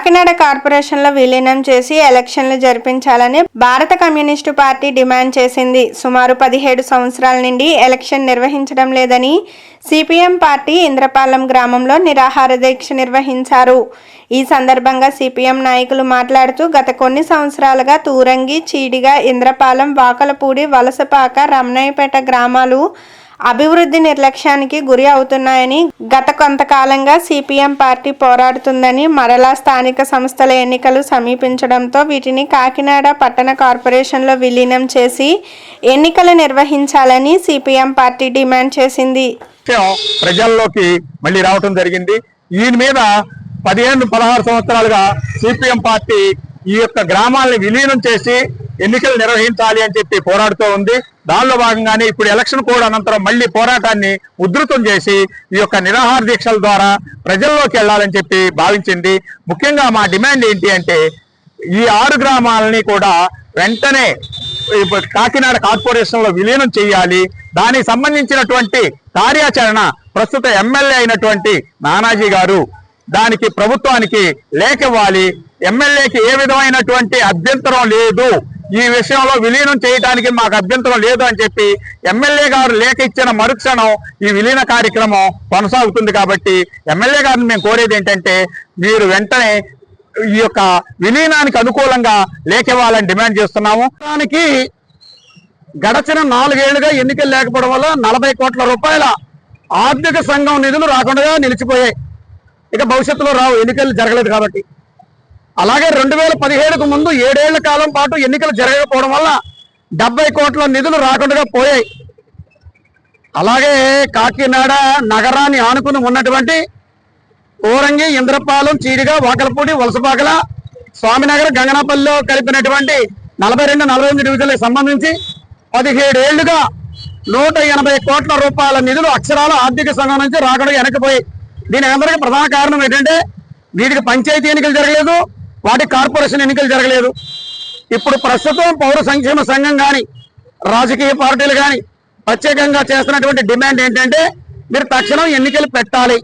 కాకినాడ కార్పొరేషన్లో విలీనం చేసి ఎలక్షన్లు జరిపించాలని భారత కమ్యూనిస్టు పార్టీ డిమాండ్ చేసింది. సుమారు 17 సంవత్సరాల నుండి ఎలక్షన్ నిర్వహించడం లేదని సిపిఎం పార్టీ ఇంద్రపాలెం గ్రామంలో నిరాహార దీక్ష నిర్వహించారు. ఈ సందర్భంగా సిపిఎం నాయకులు మాట్లాడుతూ గత కొన్ని సంవత్సరాలుగా తూరంగి, చీడిగ, ఇంద్రపాలెం, వాకలపూడి, వలసపాక, రమణయ్యపేట గ్రామాలు అభివృద్ధి నిర్లక్ష్యానికి గురి అవుతున్నాయని, గత కొంతకాలంగా సిపిఎం పార్టీ పోరాడుతుందని, మరలా స్థానిక సంస్థల ఎన్నికలు సమీపించడంతో వీటిని కాకినాడ పట్టణ కార్పొరేషన్లో విలీనం చేసి ఎన్నికలు నిర్వహించాలని సిపిఎం పార్టీ డిమాండ్ చేసింది. ప్రజల్లోకి మళ్ళీ రావడం జరిగింది. దీని మీద 15-16 సంవత్సరాలుగా సిపిఎం పార్టీ ఈ యొక్క గ్రామాలను విలీనం చేసి ఎన్నికలు నిర్వహించాలి అని చెప్పి పోరాడుతూ ఉంది. దానిలో భాగంగానే ఇప్పుడు ఎలక్షన్ కోడ్ అనంతరం మళ్ళీ పోరాటాన్ని ఉధృతం చేసి ఈ యొక్క నిరాహార దీక్షల ద్వారా ప్రజల్లోకి వెళ్ళాలని చెప్పి భావించింది. ముఖ్యంగా మా డిమాండ్ ఏంటి అంటే ఈ 6 గ్రామాలని కూడా వెంటనే కాకినాడ కార్పొరేషన్ లో విలీనం చేయాలి. దానికి సంబంధించినటువంటి కార్యాచరణ ప్రస్తుత ఎమ్మెల్యే అయినటువంటి నానాజీ గారు దానికి ప్రభుత్వానికి లేఖ ఇవ్వాలి. ఎమ్మెల్యేకి ఏ విధమైనటువంటి అభ్యంతరం లేదు, ఈ విషయంలో విలీనం చేయడానికి మాకు అభ్యంతరం లేదు అని చెప్పి ఎమ్మెల్యే గారు లేఖ ఇచ్చిన మరుక్షణం ఈ విలీన కార్యక్రమం కొనసాగుతుంది. కాబట్టి ఎమ్మెల్యే గారిని మేము కోరేది ఏంటంటే మీరు వెంటనే ఈ యొక్క విలీనానికి అనుకూలంగా లేఖ ఇవ్వాలని డిమాండ్ చేస్తున్నాము. దానికి గడచిన 4 ఏళ్లుగా ఎన్నికలు లేకపోవడం వల్ల 40 కోట్ల రూపాయల ఆర్థిక సంఘం నిధులు రాకుండా నిలిచిపోయాయి. ఇక భవిష్యత్తులో రావు, ఎన్నికలు జరగలేదు కాబట్టి. అలాగే 2017కు ముందు 7 ఏళ్ల కాలం పాటు ఎన్నికలు జరగకపోవడం వల్ల 70 కోట్ల నిధులు రాకుండా పోయాయి. అలాగే కాకినాడ నగరాన్ని ఆనుకుని ఉన్నటువంటి కోరంగి, ఇంద్రపాలెం, చీడిగ, వాకలపూడి, వలసపాకల, స్వామినగర్, గంగనాపల్లిలో కలిపినటువంటి 42-48 డివిజన్లకు సంబంధించి 17 ఏళ్లుగా 180 కోట్ల రూపాయల నిధులు అక్షరాల ఆర్థిక సంఘం నుంచి రాకుండా వెనక్కిపోయాయి. దీని అందరికీ ప్రధాన కారణం ఏంటంటే వీటికి పంచాయతీ ఎన్నికలు జరగలేదు, వాటి కార్పొరేషన్ ఎన్నికలు జరగలేదు. ఇప్పుడు ప్రస్తుతం పౌర సంక్షేమ సంఘం కానీ రాజకీయ పార్టీలు కానీ ప్రత్యేకంగా చేస్తున్నటువంటి డిమాండ్ ఏంటంటే మీరు తక్షణం ఎన్నికలు పెట్టాలి.